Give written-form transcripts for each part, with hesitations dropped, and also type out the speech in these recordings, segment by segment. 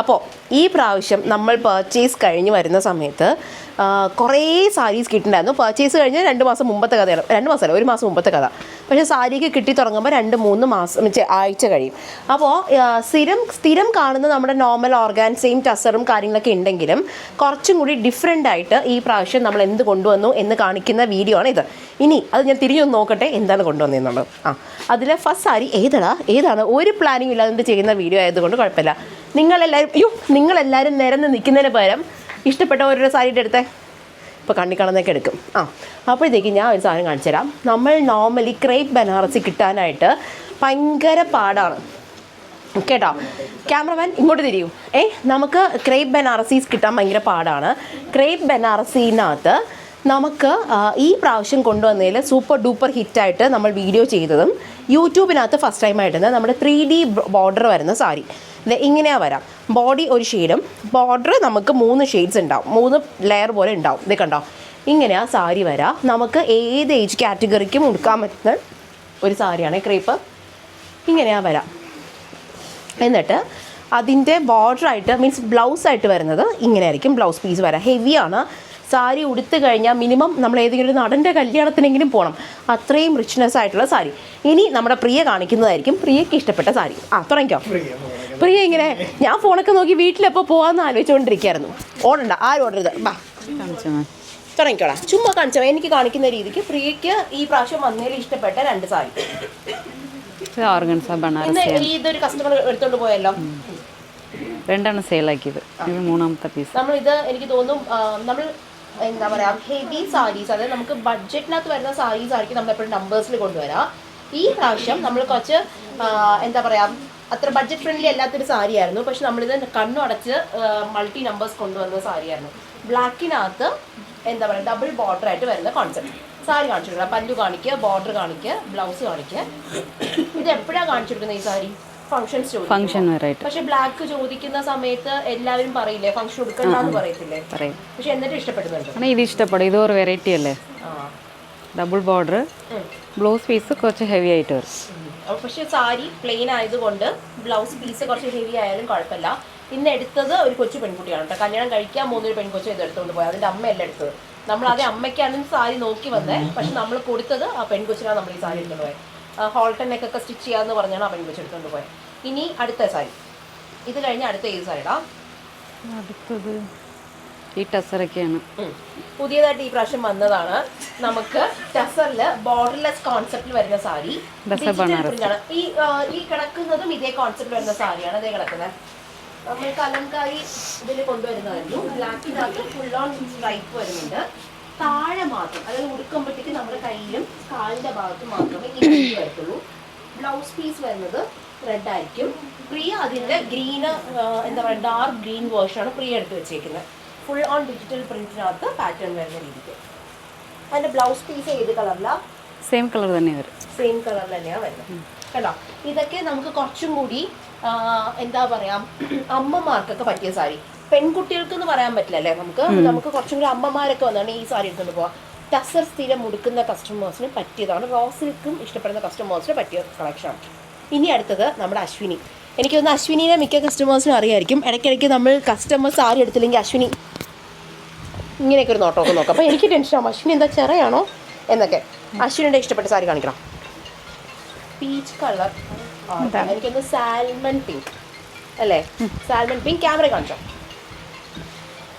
അപ്പോൾ ഈ പ്രാവശ്യം നമ്മൾ പർച്ചേസ് കഴിഞ്ഞ് വരുന്ന സമയത്ത് കുറേ സാരീസ് കിട്ടുന്നുണ്ടായിരുന്നു. പർച്ചേസ് കഴിഞ്ഞ് 2 മാസം മുമ്പത്തെ കഥയാണ്. 2 മാസമല്ല, 1 മാസം മുമ്പത്തെ കഥ. പക്ഷേ സാരിക്ക് കിട്ടി തുടങ്ങുമ്പോൾ 2-3 മാസം ആഴ്ച കഴിയും. അപ്പോൾ സ്ഥിരം കാണുന്ന നമ്മുടെ നോർമൽ ഓർഗാൻസയും ടസറും കാര്യങ്ങളൊക്കെ ഉണ്ടെങ്കിലും കുറച്ചും കൂടി ഡിഫറെൻ്റ് ആയിട്ട് ഈ പ്രാവശ്യം നമ്മൾ എന്ത് കൊണ്ടുവന്നു എന്ന് കാണിക്കുന്ന വീഡിയോ ആണ് ഇത്. ഇനി അത് ഞാൻ തിരിഞ്ഞൊന്ന് നോക്കട്ടെ എന്താണ് കൊണ്ടുവന്നതെന്നുള്ളത്. അതിലെ ഫസ്റ്റ് സാരി ഏതാണ് ഒരു പ്ലാനിങ് ഇല്ലാതെ ചെയ്യുന്ന വീഡിയോ ആയതുകൊണ്ട് കുഴപ്പമില്ല. നിങ്ങളെല്ലാവരും നിരന്ന് നിൽക്കുന്നതിന് പകരം ഇഷ്ടപ്പെട്ട ഓരോ സാരിയുടെ എടുത്തേ. ഇപ്പോൾ കണ്ണിക്കണന്നൊക്കെ എടുക്കും. അപ്പോഴത്തേക്ക് ഞാൻ ഒരു സാധനം കാണിച്ചു തരാം. നമ്മൾ നോർമലി ക്രേപ്പ് ബനാറസി കിട്ടാനായിട്ട് ഭയങ്കര പാടാണ് കേട്ടോ. ക്യാമറമാൻ ഇങ്ങോട്ട് തിരിയൂ. നമുക്ക് ക്രേപ്പ് ബനാറസീസ് കിട്ടാൻ ഭയങ്കര പാടാണ്. ക്രേപ്പ് ബനാറസീനകത്ത് നമുക്ക് ഈ പ്രാവശ്യം കൊണ്ടുവന്നതിൽ സൂപ്പർ ഡൂപ്പർ ഹിറ്റായിട്ട് നമ്മൾ വീഡിയോ ചെയ്തതും യൂട്യൂബിനകത്ത് ഫസ്റ്റ് ടൈം ആയിട്ട് നമ്മുടെ 3D ബോർഡർ വരുന്ന സാരി ഇങ്ങനെയാണ് വരാം. ബോഡി ഒരു ഷെയ്ഡും ബോർഡർ നമുക്ക് 3 ഷെയ്ഡ്സ് ഉണ്ടാവും, 3 ലെയർ പോലെ ഉണ്ടാവും. ഇത് കണ്ടോ, ഇങ്ങനെയാണ് സാരി വരാം. നമുക്ക് ഏത് ഏജ് കാറ്റഗറിക്കും ഉടുക്കാൻ പറ്റുന്ന ഒരു സാരിയാണ് ക്രേപ്പ്. ഇങ്ങനെയാണ് വരാം. എന്നിട്ട് അതിൻ്റെ ബോർഡറായിട്ട് മീൻസ് ബ്ലൗസായിട്ട് വരുന്നത് ഇങ്ങനെ ആയിരിക്കും. ബ്ലൗസ് പീസ് വരാം. ഹെവിയാണ്. സാരി ഉടുത്ത് കഴിഞ്ഞാൽ മിനിമം നമ്മൾ ഏതെങ്കിലും ഒരു നടൻ്റെ കല്യാണത്തിനെങ്കിലും പോകണം, അത്രയും റിച്ച്നെസ് ആയിട്ടുള്ള സാരി. ഇനി നമ്മുടെ പ്രിയ കാണിക്കുന്നതായിരിക്കും പ്രിയയ്ക്ക് ഇഷ്ടപ്പെട്ട സാരി. തുടങ്ങിക്കോ പ്രിയ. ഇങ്ങനെ ഞാൻ ഫോണൊക്കെ നോക്കി വീട്ടിലെപ്പോൾ പോകാമെന്ന് ആലോചിച്ചുകൊണ്ടിരിക്കുകയായിരുന്നു. ഓടണ്ട, ആരും ഓടരുത്, ബാ തുടങ്ങിക്കോളാം. ചുമ്മാ കാണിച്ചോ. എനിക്ക് കാണിക്കുന്ന രീതിക്ക് പ്രിയയ്ക്ക് ഈ പ്രാവശ്യം വന്നതിൽ ഇഷ്ടപ്പെട്ട 2 സാരി. ഇതൊരു കസ്റ്റമർ എടുത്തോണ്ട് പോയല്ലോ, 2 സെയിലാക്കിയത്. ഇത് 3ാമത്തെ പീസ്. നമ്മളിത് എനിക്ക് തോന്നും നമ്മൾ എന്താ പറയുക ഹെവി സാരീസ്, അതായത് നമുക്ക് ബഡ്ജറ്റിനകത്ത് വരുന്ന സാരീസ് ആയിരിക്കും നമ്മളെപ്പോഴും നമ്പേഴ്സിൽ കൊണ്ടുവരാം. ഈ പ്രാവശ്യം നമ്മൾ കുറച്ച് എന്താ പറയുക അത്ര ബഡ്ജറ്റ് ഫ്രണ്ട്ലി അല്ലാത്തൊരു സാരി ആയിരുന്നു. പക്ഷെ നമ്മളിത് കണ്ണടച്ച് മൾട്ടി നമ്പേഴ്സ് കൊണ്ടുവന്ന സാരിയായിരുന്നു. ബ്ലാക്കിനകത്ത് എന്താ പറയുക ഡബിൾ ബോർഡർ ആയിട്ട് വരുന്ന കോൺസെപ്റ്റ് സാരി കാണിച്ചു കൊടുക്കുക. പല്ലു കാണിക്കുക, ബോർഡർ കാണിക്കുക, ബ്ലൗസ് കാണിക്കുക. ഇത് എപ്പോഴാണ് കാണിച്ചു കൊടുക്കുന്നത് ഈ സാരി? ഫംഗ്ഷൻ വരായിട്ട്. പക്ഷെ ബ്ലാക്ക് ചോദിക്കുന്ന സമയത്ത് എല്ലാവരും പറയില്ലേ ഫംഗ്ഷൻ എടുക്കണ്ടെന്ന് പറയത്തില്ലേ? പക്ഷെ എന്നിട്ട് ഇഷ്ടപ്പെടുന്നുണ്ട്. ഇത് ഇഷ്ടപ്പെടും. ഇത് ഒരു വെറൈറ്റി അല്ലേ. ഡബിൾ ബോർഡർ, ബ്ലൗസ് പീസ് കുറച്ച് ഹെവി ആയിട്ട് വരും. പക്ഷെ സാരി പ്ലെയിൻ ആയതുകൊണ്ട് ബ്ലൗസ് പീസ് കുറച്ച് ഹെവി ആയാലും കുഴപ്പമില്ല. ഇന്ന് എടുത്തത് ഒരു കൊച്ചു പെൺകുട്ടിയാണ് കേട്ടോ. കല്യാണം കഴിക്കാൻ പോകുന്നൊരു പെൺകൊച്ചു ഇത് എടുത്തുകൊണ്ട് പോയത്. അതിൻ്റെ അമ്മയല്ല എടുത്തത്. നമ്മൾ ആദ്യം അമ്മയ്ക്കാണ് സാരി നോക്കി വന്നേ. പക്ഷെ നമ്മൾ കൊടുത്തത് ആ പെൺകൊച്ചിനാണ് നമ്മൾ ഈ സാരി എടുത്തുകൊണ്ട് പോയത്. ഹോൾട്ടൺ നെക്കൊക്കെ സ്റ്റിച്ച് ചെയ്യാമെന്ന് പറഞ്ഞാണ് ആ പെൺകൊച്ചു എടുത്തുകൊണ്ട് പോയത്. ഇനി അടുത്ത സാരി. ഇത് കഴിഞ്ഞ് അടുത്ത ഏത് സാരിടാ? അടുത്തത് ഈ ടസറൊക്കെയാണ്. പുതിയതായിട്ട് ഈ പ്രാവശ്യം വന്നതാണ്. നമുക്ക് ടസറിൽ ബോർഡർലെസ് കോൺസെപ്റ്റിൽ വരുന്ന സാരി. ഈ കിടക്കുന്നതും ഇതേ കോൺസെപ്റ്റ് വരുന്ന സാരിയാണ്. അതേ കിടക്കുന്നത് നമ്മൾ കലംകാരി ഇതിൽ കൊണ്ടുവരുന്നതായിരുന്നു. ബ്ലാക്കിനകത്ത് ഫുൾ ഓൺ സ്ട്രൈപ്പ് വരുന്നുണ്ട്. താഴെ മാത്രം, അതായത് ഉടുക്കുമ്പോഴത്തേക്ക് നമ്മുടെ കയ്യിലും കാലിൻ്റെ ഭാഗത്തും മാത്രമേ ഈ വരത്തുള്ളൂ. ബ്ലൗസ് പീസ് വരുന്നത് റെഡ് ആയിരിക്കും. പ്രിയ അതിൻ്റെ ഗ്രീന് എന്താ പറയുക ഡാർക്ക് ഗ്രീൻ വേർഷനാണ് പ്രിയ എടുത്ത് വെച്ചേക്കുന്നത്. ഫുൾ ഓൺ ഡിജിറ്റൽ പ്രിന്റിനകത്ത് പാറ്റേൺ വരുന്ന രീതിക്ക്. അതിൻ്റെ ബ്ലൗസ് പീസ് ഏത് കളറിലാണ്? സെയിം കളർ തന്നെ വരും. സെയിം കളർ തന്നെയാണ് വരുന്നത് കേട്ടോ. ഇതൊക്കെ നമുക്ക് കുറച്ചും കൂടി എന്താ പറയുക അമ്മമാർക്കൊക്കെ പറ്റിയ സാരി. പെൺകുട്ടികൾക്ക് എന്ന് പറയാൻ പറ്റില്ല അല്ലേ. നമുക്ക് കുറച്ചും കൂടി അമ്മമാരൊക്കെ വന്നാണ് ഈ സാരി എടുത്തുകൊണ്ട് പോകാം. ടസർ സ്ഥിരം ഉടുക്കുന്ന കസ്റ്റമേഴ്സിന് പറ്റിയതാണ്. റോ സിൽക്കും ഇഷ്ടപ്പെടുന്ന കസ്റ്റമേഴ്സിന് പറ്റിയ കളക്ഷനാണ്. ഇനി അടുത്തത് നമ്മുടെ അശ്വിനി. എനിക്ക് തോന്നുന്നു അശ്വിനിനെ മിക്ക കസ്റ്റമേഴ്സിനും അറിയായിരിക്കും. ഇടയ്ക്കിടയ്ക്ക് നമ്മൾ കസ്റ്റമർ സാരി എടുത്തില്ലെങ്കിൽ അശ്വിനി ഇങ്ങനെയൊക്കെ ഒരു നോട്ടമൊക്കെ നോക്കാം. അപ്പോൾ എനിക്ക് ടെൻഷനാവും അശ്വിനി എന്താ ചെറിയാണോ എന്നൊക്കെ. അശ്വിനിയുടെ ഇഷ്ടപ്പെട്ട സാരി കാണിക്കണം. പീച്ച് കളർ, എനിക്കൊന്ന് സാൽമൺ പിങ്ക് അല്ലേ? Salmon pink. ക്യാമറ കാണിച്ചോ.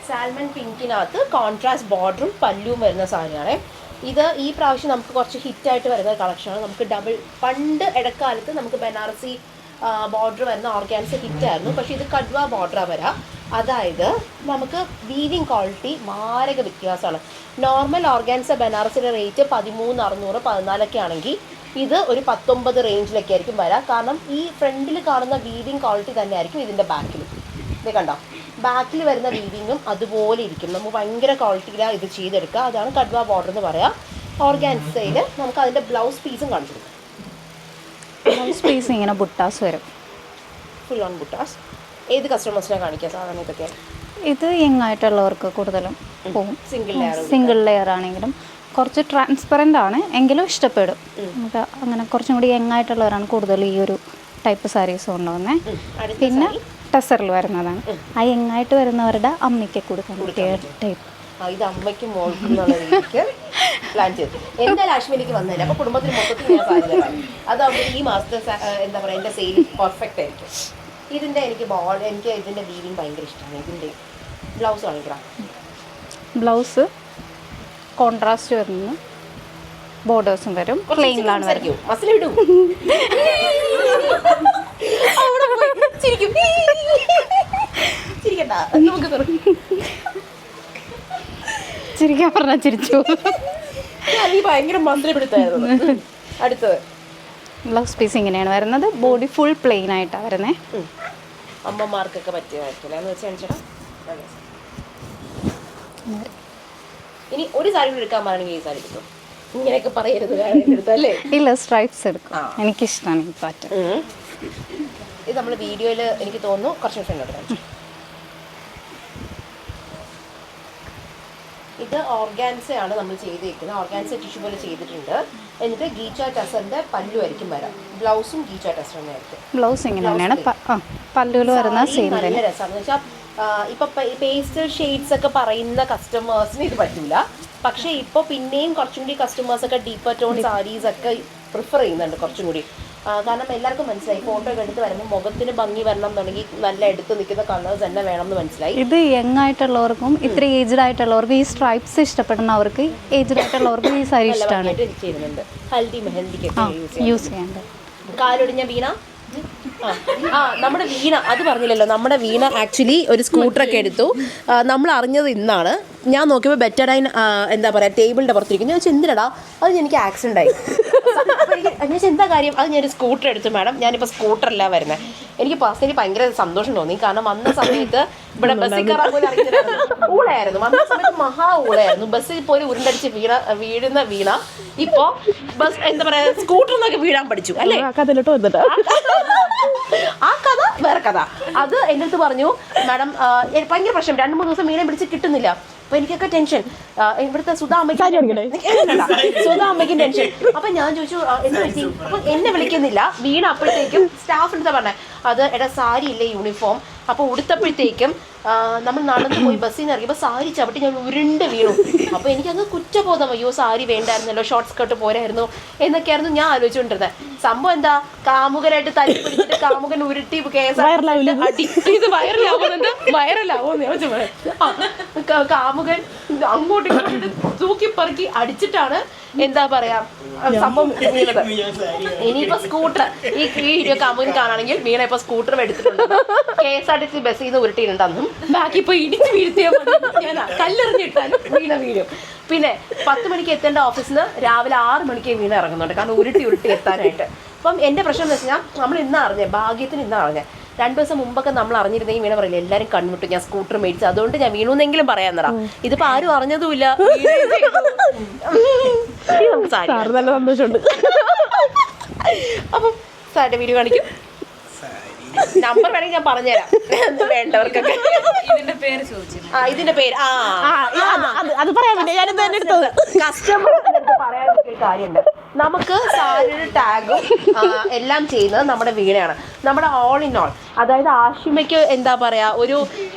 സാൽമൺ പിങ്കിനകത്ത് കോൺട്രാസ്റ്റ് ബോർഡറും പല്ലുവും വരുന്ന സാരിയാണ് ഇത്. ഈ പ്രാവശ്യം നമുക്ക് കുറച്ച് ഹിറ്റായിട്ട് വരുന്ന കളക്ഷനാണ്. നമുക്ക് ഡബിൾ പണ്ട് ഇടക്കാലത്ത് നമുക്ക് ബനാറസി ബോർഡർ വരുന്ന ഓർഗാൻസ ഹിറ്റായിരുന്നു. പക്ഷേ ഇത് കഡ്വ ബോർഡറാണ് വരാം. അതായത് നമുക്ക് വീവിങ് ക്വാളിറ്റി മാരക വ്യത്യാസമാണ്. നോർമൽ ഓർഗാൻസ ബനാറസിയുടെ റേറ്റ് 13,600 14 ആണെങ്കിൽ ഇത് ഒരു 19 റേഞ്ചിലൊക്കെ ആയിരിക്കും വരാം. കാരണം ഈ ഫ്രണ്ടിൽ കാണുന്ന വീവിങ് ക്വാളിറ്റി തന്നെ ആയിരിക്കും ഇതിൻ്റെ ബാക്കിലും. ഇത് കണ്ടോ, ബാക്കിൽ വരുന്ന വീവിങ്ങും അതുപോലെ ഇരിക്കും. നമുക്ക് ഭയങ്കര ക്വാളിറ്റിയിലാണ് ഇത് ചെയ്തെടുക്കുക. അതാണ് കഡ്വ ബോർഡർ എന്ന് പറയാം. ഓർഗാൻസയിൽ നമുക്ക് അതിൻ്റെ ബ്ലൗസ് പീസും കാണിച്ചു കൊടുക്കും. ബ്ലൗസ് പീസ് ഇങ്ങനെ ബുട്ടാസ് വരും. Full on buttas. ഏത് കസ്റ്റമേഴ്സിനാണ് കാണിക്കുക സാധാരണ ഇതൊക്കെ? ഇത് യങ്ങായിട്ടുള്ളവർക്ക് കൂടുതലും പോകും. സിംഗിൾ ലെയർ ആണെങ്കിലും കുറച്ച് ട്രാൻസ്പെറൻ്റ് ആണ് എങ്കിലും ഇഷ്ടപ്പെടും. നമുക്ക് അങ്ങനെ കുറച്ചും കൂടി യങ്ങായിട്ടുള്ളവരാണ് കൂടുതൽ ഈ ഒരു ടൈപ്പ് സാരീസ് കൊണ്ടുവന്നത്. പിന്നെ ടെസറിൽ വരുന്നതാണ്. ആ യങ്ങായിട്ട് വരുന്നവരുടെ അമ്മയ്ക്ക് കൊടുക്കാൻ പറ്റിയ ടൈപ്പ്. ഇത് അമ്മയ്ക്കും മോൾക്കും എന്നുള്ള രീതിക്ക് പ്ലാൻ ചെയ്തു. എന്തായാലും അശ്വിനിക്ക് വന്നില്ല, അപ്പോൾ കുടുംബത്തിന് മൊത്തത്തിൽ ഞാൻ സാരി തരാം. അതാവുമ്പോൾ ഈ മാസത്തെ എന്താ പറയുക എൻ്റെ സെയിൽ പെർഫെക്റ്റ് ആയിരിക്കും. ഇതിൻ്റെ എനിക്ക് ഇതിൻ്റെ വീവിങ് ഭയങ്കര ഇഷ്ടമാണ്. ഇതിൻ്റെ ബ്ലൗസ് കാണിക്കണം. ബ്ലൗസ് കോൺട്രാസ്റ്റ് വരുന്നു, ബോർഡേഴ്സും വരും, പ്ലെയിനിലാണ് വരും. മസിലിടും ചിരിക്കണ്ട, നമുക്ക് ചിരിക്കാൻ പറഞ്ഞാൽ ചിരിച്ചു. നീ ഭയങ്കര മന്ത്രിപിടുത്തായിരുന്നു. അടുത്തത് ബ്ലൗസ് പീസ് ഇങ്ങനെയാണ് വരുന്നത്. ബോഡി ഫുൾ പ്ലെയിൻ ആയിട്ടാണ് വരുന്നത്. അമ്മമാർക്കൊക്കെ പറ്റിയതായിരിക്കില്ല എന്ന് വെച്ചാൽ. ഇനി ഒരു സാരി കൂടി എടുക്കാൻ പറയുകയാണെങ്കിൽ ഈ സാരി കിട്ടും. ഇങ്ങനെയൊക്കെ പറയരുത് എടുത്തല്ലേ. ഇല്ല, സ്ട്രൈപ്സ് എടുക്കും, എനിക്കിഷ്ടമാണ് ഈ പാറ്റേൺ. ഇത് നമ്മൾ വീഡിയോയിൽ എനിക്ക് തോന്നുന്നു കുറച്ച് ഫ്രണ്ട് എടുക്കാം. ഇത് ഓർഗാൻസയാണ് നമ്മൾ ചെയ്തേക്കുന്നത്. ഓർഗാൻസ ടിഷ്യൂ പോലെ ചെയ്തിട്ടുണ്ട്. എന്നിട്ട് ഗീച്ച ടസറിന്റെ പല്ലു ആയിരിക്കും വരാം. ബ്ലൗസും ഗീച്ച ടസർ തന്നെ ആയിരിക്കും. ബ്ലൗസ് ഇങ്ങനെ തന്നെയാണ്, പല്ലുവിൽ വരുന്ന സെയിം. നല്ല രസമാണെന്ന് വെച്ചാൽ ഇപ്പൊ പേസ്റ്റൽ ഷെയ്ഡ്സ് ഒക്കെ പറയുന്ന കസ്റ്റമേഴ്സിന് ഇത് പറ്റില്ല. പക്ഷേ ഇപ്പോൾ പിന്നെയും കുറച്ചും കൂടി കസ്റ്റമേഴ്സൊക്കെ ഡീപ്പർ ടോൺ സാരീസ് ഒക്കെ പ്രിഫർ ചെയ്യുന്നുണ്ട് കുറച്ചും കൂടി. കാരണം എല്ലാവർക്കും മനസ്സിലായി ഫോട്ടോ ഒക്കെ എടുത്ത് വരുമ്പോൾ മുഖത്തിന് ഭംഗി വരണം എന്നുണ്ടെങ്കിൽ നല്ല എടുത്ത് നിൽക്കുന്ന കളേഴ്സ് തന്നെ വേണം എന്ന് മനസ്സിലായി. ഇത് യങ് ആയിട്ടുള്ളവർക്കും ഇത്ര ഏജ്ഡ് ആയിട്ടുള്ളവർക്കും ഈ സ്ട്രൈപ്സ് ഇഷ്ടപ്പെടുന്നവർക്ക്, ഏജ്ഡ് ആയിട്ടുള്ളവർക്കും ഈ സാരി ഇഷ്ടമാണ്. ചെയ്യുന്നുണ്ട് ഹൽദി മെഹന്തിക്കൊക്കെ യൂസ് ചെയ്യാണ്ട്. കാലൊടിഞ്ഞ വീണ നമ്മുടെ വീണ അത് പറഞ്ഞില്ലല്ലോ. നമ്മുടെ വീണ ആക്ച്വലി ഒരു സ്കൂട്ടറൊക്കെ എടുത്തു. നമ്മൾ അറിഞ്ഞത് ഇന്നാണ്. ഞാൻ നോക്കിയപ്പോൾ ബെറ്റഡൈൻ എന്താ പറയുക ടേബിളിൻ്റെ പുറത്തിരിക്കുന്നു. ഞാൻ വെച്ചാൽ എന്തിനടാ അത് എനിക്ക് ആക്സിഡൻ്റ് ആയി. ഞാൻ വെച്ചാൽ എന്താ കാര്യം, അത് ഞാനൊരു സ്കൂട്ടർ എടുത്തു മാഡം, ഞാനിപ്പോൾ സ്കൂട്ടറല്ല വരുന്നത്. എനിക്ക് പേഴ്സണലി ഭയങ്കര സന്തോഷം തോന്നി. കാരണം വന്ന സമയത്ത് ഇവിടെ ബസ്സിൽ കയറാൻ പോലും അറിയിച്ചിട്ടായിരുന്നു, ഊളയായിരുന്നു. വന്ന സമയത്ത് മഹാ ഊളയായിരുന്നു. ബസ്സിൽ പോലും ഉരുണ്ടടിച്ച് വീഴുന്ന വീണ ഇപ്പോൾ ബസ് എന്താ പറയുക സ്കൂട്ടർ എന്നൊക്കെ വീഴാൻ പഠിച്ചു അല്ലേ. ആ കഥ വേറെ കഥ. അത് എൻ്റെ അടുത്ത് പറഞ്ഞു മാഡം ഭയങ്കര പ്രശ്നം, 2-3 ദിവസം വീണെ പിടിച്ച് കിട്ടുന്നില്ല. അപ്പൊ എനിക്കൊക്കെ ടെൻഷൻ. ഇവിടുത്തെ സുധാ അമ്മയ്ക്കും ടെൻഷൻ. അപ്പൊ ഞാൻ ചോദിച്ചു എന്ത് പറ്റി. അപ്പൊ എന്നെ വിളിക്കുന്നില്ല. വീണ അപ്പോഴത്തേക്കും സ്റ്റാഫ് എടുത്താ പറഞ്ഞത് അത് എടാ സാരി ഇല്ലേ യൂണിഫോം. അപ്പോൾ ഉടുത്തപ്പോഴത്തേക്കും നമ്മൾ നടന്നു പോയി ബസ്സിൽ നിന്ന് ഇറങ്ങിയപ്പോൾ സാരി ചവിട്ടി ഞാൻ ഉരുണ്ട് വീണു. അപ്പോൾ എനിക്കങ്ങ് കുറ്റബോധം, അയ്യോ സാരി വേണ്ടായിരുന്നല്ലോ, ഷോർട്ട് സ്കേർട്ട് പോരായിരുന്നു എന്നൊക്കെയായിരുന്നു ഞാൻ ആലോചിച്ചുകൊണ്ടിരുന്നത്. സംഭവം എന്താ, കാമുകനായിട്ട് തല്ലി പിടിച്ചിട്ട് കാമുകൻ ഉരുട്ടി ഇത് വൈറലാവുമെന്ന് കാമുകൻ അങ്ങോട്ടും ഇങ്ങോട്ട് തൂക്കിപ്പറക്കി അടിച്ചിട്ടാണ് എന്താ പറയാ സംഭവം വീണത്. ഇനിയിപ്പോ സ്കൂട്ടർ ഈ വീഡിയോ കാമുകൻ കാണാണെങ്കിൽ വീണ ഇപ്പൊ സ്കൂട്ടർ എടുത്തിട്ടുണ്ട്. KSRTC ബസ്സിൽ നിന്ന് ഉരുട്ടിയിട്ടുണ്ടെന്നും ബാക്കി ഇപ്പൊ ഇടിച്ച് വീഴ്ത്തിയാൽ ഞാൻ കല്ലെറിഞ്ഞിട്ടാലും വീണ വീഴും. പിന്നെ 10 മണിക്ക് എത്തേണ്ട ഓഫീസിൽ നിന്ന് രാവിലെ 6 മണിക്ക് വീണ ഇറങ്ങുന്നുണ്ട്. കാരണം ഉരുട്ടി എത്താനായിട്ട്. അപ്പം എൻ്റെ പ്രശ്നം എന്ന് വെച്ച് കഴിഞ്ഞാൽ നമ്മൾ ഇന്നാ അറിഞ്ഞത്, ഭാഗ്യത്തിന് ഇന്നാ അറിഞ്ഞത്. 2 ദിവസം മുമ്പൊക്കെ നമ്മൾ അറിഞ്ഞിരുന്നെങ്കിൽ വീണ പറയില്ല എല്ലാവരും കൺവിട്ടു ഞാൻ സ്കൂട്ടർ മേടിച്ചു അതുകൊണ്ട് ഞാൻ വീണുന്നെങ്കിലും പറയാൻ തരാം. ഇതിപ്പോ ആരും അറിഞ്ഞതുമില്ല. നല്ല സന്തോഷമുണ്ട്. അപ്പം സാറിന്റെ വീഡിയോ കാണിക്കും. നമ്പർ വേണമെങ്കിൽ ഞാൻ പറഞ്ഞുതരാം വേണ്ടവർക്കൊക്കെ. ഇതിന്റെ പേര് അത് പറയാൻ വേണ്ടി ഞാൻ കസ്റ്റമർ പറയാനൊരു കാര്യമുണ്ട്. നമുക്ക് സാരിയുടെ ടാഗും എല്ലാം ചെയ്യുന്നത് നമ്മുടെ വീണയാണ്. നമ്മുടെ ഓൾ ഇൻ ഓൾ. അതായത് ആഷിമയ്ക്ക് എന്താ പറയുക ഒരു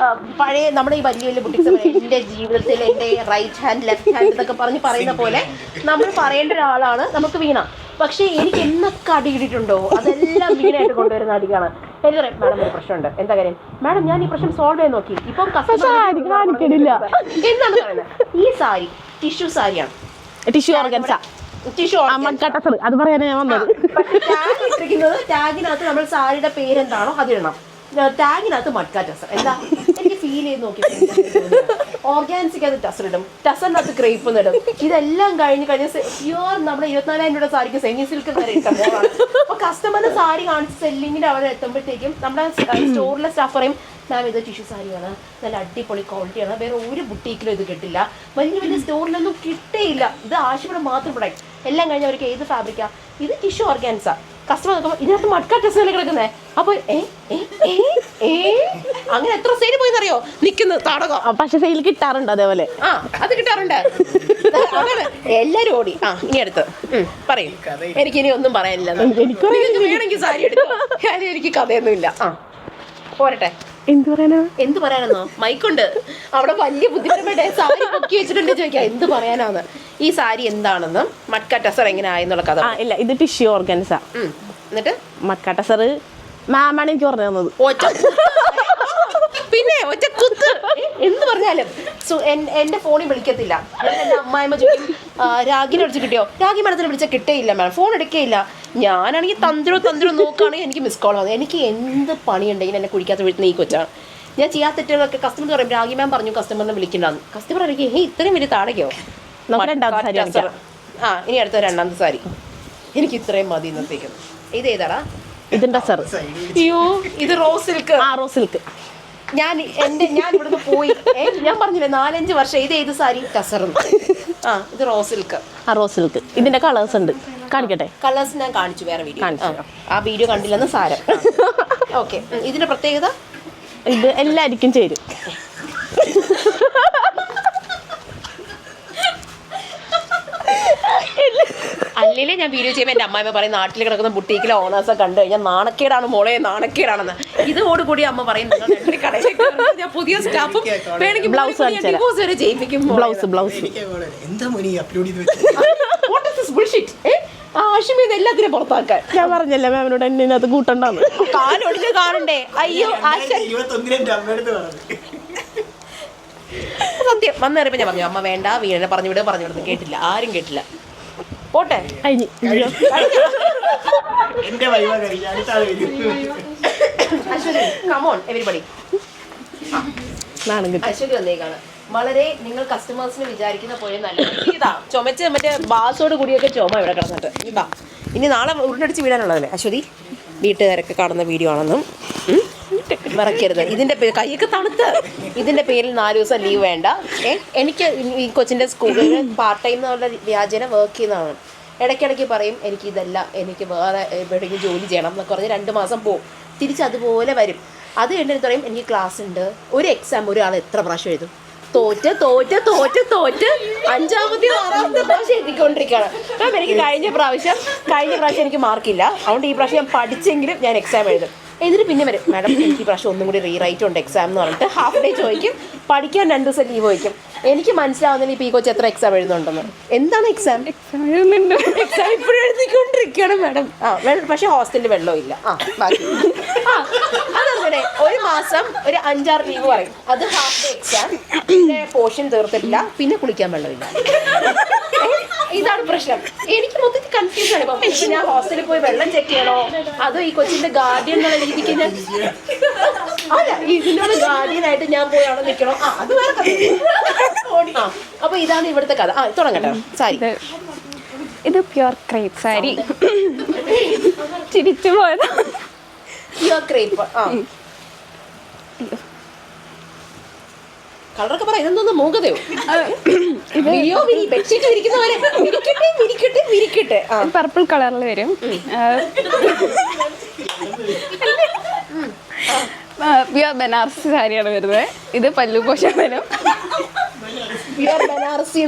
പഴയ നമ്മുടെ ഈ വലിയ വലിയ ബുട്ടിക്സ് എൻ്റെ ജീവിതത്തിൽ എൻ്റെ റൈറ്റ് ഹാൻഡ് ലെഫ്റ്റ് ഹാൻഡ് എന്നൊക്കെ പറയുന്ന പോലെ നമ്മൾ പറയേണ്ട ഒരാളാണ് നമുക്ക് വീണ. പക്ഷേ എനിക്ക് എന്നൊക്കെ അടി കിട്ടിയിട്ടുണ്ടോ അതെല്ലാം വീണായിട്ട് കൊണ്ടുവരുന്ന അടിക്കാണ്. എനിക്ക് പറയാം മാഡം ഒരു പ്രശ്നമുണ്ട്. എന്താ കാര്യം മാഡം, ഞാൻ ഈ പ്രശ്നം സോൾവ് ചെയ്യാൻ നോക്കി, ഇപ്പം കാണിക്കണില്ല എന്നാണ് പറയുന്നത്. ഈ സാരി ടിഷ്യൂ സാരിയാണ്. അത് പറയാനാ ഞാൻ വന്നത്. ടാഗ് ഇട്ടിരിക്കുന്നത് ടാഗിനകത്ത് നമ്മൾ സാരിയുടെ പേരെന്താണോ അതിടണം. ടാഗിനകത്ത് മഡ്ക ടസർ. എന്താ എനിക്ക് ഫീൽ ചെയ്ത് നോക്കി ഓർഗാൻസിക് അത് ടസർ ഇടും, ടസറിനകത്ത് ക്രേപ്പ് ഇടും. ഇതെല്ലാം കഴിഞ്ഞ് പ്യുവർ നമ്മുടെ 24,000 രൂപ സാരിക്ക് സെമി സിൽക്ക് വരെ ഇട്ടാണ്. അപ്പൊ കസ്റ്റമറിന് സാരി കാണിച്ച് സെല്ലിങ്ങിന് അവിടെ എത്തുമ്പോഴത്തേക്കും നമ്മുടെ സ്റ്റോറിലെ സ്റ്റാഫ് പറയും മാം ഇത് ടിഷ്യൂ സാരിയാണ്, നല്ല അടിപൊളി ക്വാളിറ്റിയാണ്, വേറെ ഒരു ബുട്ടീക്കിലും ഇത് കിട്ടില്ല, വലിയ വലിയ സ്റ്റോറിലൊന്നും കിട്ടേയില്ല, ഇത് ആശുപത്രി മാത്രം പ്രൊഡക്റ്റ്. എല്ലാം കഴിഞ്ഞ് അവർക്ക് ഏത് ഫാബ്രിക്കാ, ഇത് ടിഷ്യൂ ഓർഗാൻസാ. കസ്റ്റമർ നോക്കുമ്പോൾ ഇതിനകത്ത് മഡ്ക ടെസ്റ്റ് കിടക്കുന്നത്. അപ്പോൾ അങ്ങനെ എത്ര സെയിൽ പോയിന്നറിയോ നിൽക്കുന്നത് താടകം. പക്ഷെ സെയിൽ കിട്ടാറുണ്ട് അതേപോലെ. അത് കിട്ടാറുണ്ട്. അതാണ് എല്ലാരും ഓടി. ഇനി അടുത്ത് പറയും. എനിക്കിനി ഒന്നും പറയാനില്ല. വേണമെങ്കിൽ സാരി എടുക്കും, എനിക്ക് കഥയൊന്നും ഇല്ല. പോരട്ടെ. എന്ത് പറയാനാ? എന്ത് പറയാനെന്നോ? മൈക്കുണ്ട് അവിടെ, വലിയ ബുദ്ധിമുട്ടേ സാരി പൊക്കി വെച്ചിട്ടുണ്ട് ചോദിക്കാം എന്ത് പറയാനാന്ന്. ഈ സാരി എന്താണെന്ന്, മട്ക ടസർ എങ്ങനെ ആയെന്നുള്ള കഥ. ഇല്ല, ഇത് ടിഷ്യൂ ഓർഗൻസാ. എന്നിട്ട് മട്ക ടസർ മാമാണ് എനിക്ക് പറഞ്ഞു തന്നത്. പിന്നെ ഒറ്റ കുത്ത് എന്ത് പറഞ്ഞാലും എന്റെ ഫോണിൽ വിളിക്കത്തില്ല. എന്റെ അമ്മായിമ്മ ചോദിക്കും രാഗിനെ വിളിച്ച് കിട്ടിയോ? രാഗി മാഡത്തിനെ വിളിച്ചാൽ കിട്ടേയില്ല മാഡം, ഫോൺ എടുക്കേയില്ല. ഞാനാണെങ്കിൽ തന്ത്രോ നോക്കുകയാണെങ്കിൽ എനിക്ക് മിസ് കോൾ വന്നു. എനിക്ക് എന്ത് പണിയുണ്ടെങ്കിലും എന്നെ കുടിക്കാത്ത വീട്ടിൽ ഈ കൊച്ചാണ്. ഞാൻ ചെയ്യാത്ത തെറ്റുകളൊക്കെ കസ്റ്റമർ പറയും രാഗി മാം പറഞ്ഞു കസ്റ്റമറിനെ വിളിക്കണ്ടെന്ന്. കസ്റ്റമർ അറിയിക്കും ഇത്രയും വലിയ താടകയോ. ഇനി അടുത്ത രണ്ടാമത്തെ സാരി. എനിക്ക് ഇത്രയും മതി ഇന്നത്തേക്ക്. ഇത് ഏതാടാ? ഇതിന്റെ ടസർ. അയ്യോ ഇത് റോസ് സിൽക്ക്. Rose silk. ഞാൻ ഇവിടുന്ന് പോയി ഞാൻ പറഞ്ഞില്ലേ 4-5 വർഷം. ഇത് ഏത് സാരി? ടസർന്ന്. ഇത് റോസ് സിൽക്ക്. Rose silk. ഇതിന്റെ കളേഴ്സ് ഉണ്ട്, കാണിക്കട്ടെ? കളേഴ്സ് ഞാൻ കാണിച്ചു വേറെ വീഡിയോ. ആ വീഡിയോ കണ്ടില്ലെന്ന് സാരം. ഓക്കെ, ഇതിന്റെ പ്രത്യേകത ഇത് എല്ലാവർക്കും ചേരും. അല്ലേ ഞാൻ വീഡിയോ ചെയ്യുമ്പോൾ എൻ്റെ അമ്മായിമ്മ പറയും നാട്ടിൽ കിടക്കുന്ന ബുട്ടീക്കിലെ ഓണേഴ്സെ കണ്ടു കഴിഞ്ഞാൽ നാണക്കേടാണ് മോളെ, നാണക്കേടാണെന്ന്. ഇതോടുകൂടി അമ്മ പറയും ഞാൻ പുതിയ സ്റ്റാഫും വേണമെങ്കിൽ ബ്ലൗസ് വരെ ചെയ്യിപ്പിക്കും. ആഷിമി എല്ലാത്തിനും പുറത്താക്കാൻ. ഞാൻ പറഞ്ഞല്ലേ മാമിനോട് എന്നെ അത് കൂട്ടണ്ടാന്ന്. കാലൊടിഞ്ഞ് കാണണ്ടേ? അയ്യോ സത്യം വന്നേറിയപ്പോ ഞാൻ പറഞ്ഞു അമ്മ വേണ്ട വീടിനെ പറഞ്ഞു വിടുന്നു. കേട്ടില്ല, ആരും കേട്ടില്ല. പോട്ടെ കമോൺ എവരിബഡി. അശ്വതി വന്നേക്കാണ്. വളരെ നിങ്ങൾ കസ്റ്റമേഴ്സിന് വിചാരിക്കുന്ന പോലെ നല്ല ഇതാ ചുമച്ച് മറ്റേ ബാസോട് കൂടിയൊക്കെ ചുമ ഇവിടെ കിടന്നിട്ട്. ഇതാ ഇനി നാളെ ഉരുണ്ടടിച്ച് വീടാനുള്ളതല്ലേ അശ്വതി? വീട്ടുകാരൊക്കെ കാണുന്ന വീഡിയോ ആണെന്നും മറക്കരുത്. ഇതിന്റെ പേര് കൈയൊക്കെ തണുത്ത്. ഇതിന്റെ പേരിൽ 4 ദിവസം ലീവ് വേണ്ട. എനിക്ക് ഈ കൊച്ചിന്റെ സ്കൂളിൽ പാർട്ട് ടൈം എന്നുള്ള വ്യാജന വർക്ക് ചെയ്യുന്നതാണ്. ഇടയ്ക്കിടയ്ക്ക് പറയും എനിക്ക് ഇതല്ല, എനിക്ക് വേറെ എവിടെയെങ്കിലും ജോലി ചെയ്യണം എന്നൊക്കെ പറഞ്ഞ് 2 മാസം പോവും. തിരിച്ചതുപോലെ വരും. അത് കഴിഞ്ഞിട്ട് പറയും എനിക്ക് ക്ലാസ് ഉണ്ട്. ഒരു എക്സാം ഒരാൾ എത്ര പ്രാവശ്യം എഴുതും? തോറ്റ് 5-ാമത്തെ 6-ാമത്തെ പ്രാവശ്യം എഴുതിക്കൊണ്ടിരിക്കുകയാണ്. അപ്പം എനിക്ക് കഴിഞ്ഞ പ്രാവശ്യം എനിക്ക് മാർക്കില്ല. അതുകൊണ്ട് ഈ പ്രാവശ്യം ഞാൻ പഠിച്ചെങ്കിലും ഞാൻ എക്സാം എഴുതും. ഇതിന് പിന്നെ വരും മാഡം എനിക്ക് ഈ പ്രാവശ്യം ഒന്നും കൂടി റീറൈറ്റ് ഉണ്ട് എക്സാം എന്ന് പറഞ്ഞിട്ട് ഹാഫ് ഡേ ചോദിക്കും. പഠിക്കാൻ 2 ദിവസം ലീവ് ചോദിക്കും. എനിക്ക് മനസ്സിലാവുന്നില്ല ഇപ്പോൾ ഈ കൊച്ചു എത്ര എക്സാം എഴുതുന്നുണ്ടെന്ന്. എന്താണ് എക്സാം ഇപ്പോഴും എഴുതിക്കൊണ്ടിരിക്കുകയാണ് മാഡം. പക്ഷേ ഹോസ്റ്റലിൽ വെള്ളമില്ല. ബാക്കി അതങ്ങനെ 1 മാസം ഒരു 5-6 ലീവ് പറയും. അത് ഹാഫ് ഡേ എക്സാം. പിന്നെ പോർഷൻ തീർത്തിട്ടില്ല, പിന്നെ കുളിക്കാൻ വെള്ളമില്ല. ഇതാണ് പ്രശ്നം. എനിക്ക് മൊത്തത്തിൽ കൺഫ്യൂഷൻ ആണ്. ഇപ്പം ഞാൻ ഹോസ്റ്റലിൽ പോയി വെള്ളം ചെക്ക് ചെയ്യണോ അതോ ഈ കൊച്ചിന്റെ ഗാർഡിയൻ എന്നുള്ള രീതിക്ക് ഞാൻ അല്ല ഇതിനുള്ള ഗാർഡിയനായിട്ട് ഞാൻ പോയി അവിടെ നിൽക്കണോ? അത് വേറെ കഥ. അപ്പൊ ഇതാണ് ഇവിടുത്തെ കഥ. തുടങ്ങട്ടെ. സാരി ഇത് പ്യുർ ക്രേപ്പ് സാരി. ചിരിച്ചു പോയതാ. Pure crepe. കളറൊക്കെ പറ. ഇതെന്തോന്ന് മൂകതയോ? ബെഡ്ഷീറ്റ് വിരിക്കുന്നവരെ വിരിക്കട്ടെ. പർപ്പിൾ കളറിൽ വരും. പ്യുർ ബനാറസി സാരിയാണ് വരുന്നത്. ഇത് പല്ലു പോഷൻ വരും. പ്യുർ ബനാറസി.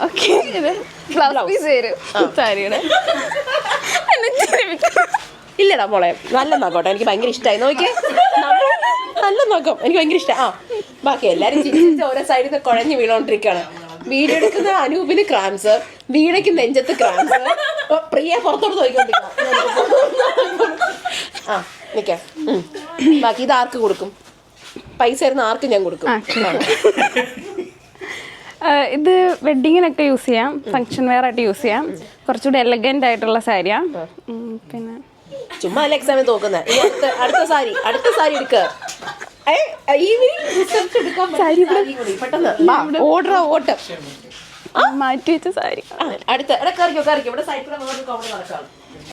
ഓക്കെ, ഇത് ബ്ലൗസ് പീസ് വരും സാരിയുടെ. ഇല്ലടാ മോളെ നല്ല നോക്കോട്ടെ. എനിക്ക് ഭയങ്കര ഇഷ്ടമായി. നോക്കിയേ നല്ല നോക്കാം. എനിക്ക് ഭയങ്കര ഇഷ്ടം. ബാക്കി എല്ലാരും ചിരിച്ച് ഓരോ സൈഡിൽ നിന്ന് കുഴഞ്ഞു വീണോണ്ടിരിക്കുകയാണ്. വീഡിയോ എടുക്കുന്ന അനൂപിന് ക്രാംസ്, വീണയ്ക്ക് നെഞ്ചത്ത് ക്രാംസ്, പ്രിയ പുറത്തോട്ട് നോക്കിക്കൊണ്ടിരിക്കണം. നിൽക്കാം. ബാക്കി ഇത് ആർക്ക് കൊടുക്കും? പൈസ തരുന്ന ആർക്ക് ഞാൻ കൊടുക്കും. ഇത് വെഡിങ്ങിനൊക്കെ യൂസ് ചെയ്യാം, ഫംഗ്ഷൻ വെയർ ആയിട്ട് യൂസ് ചെയ്യാം. കുറച്ചുകൂടി എലഗന്റ് ആയിട്ടുള്ള സാരിയാ. പിന്നെ ചുമ്മാ അല്ല എക്സാമിൽ നോക്കുന്നത്. അടുത്ത സാരി എടുക്കുക. പെട്ടെന്ന് ഓട്ടം മാറ്റി വെച്ച സാരി. അടുത്ത കറിക്കോ ഇവിടെ സൈഡിൽ കൂടെ നടക്കാം.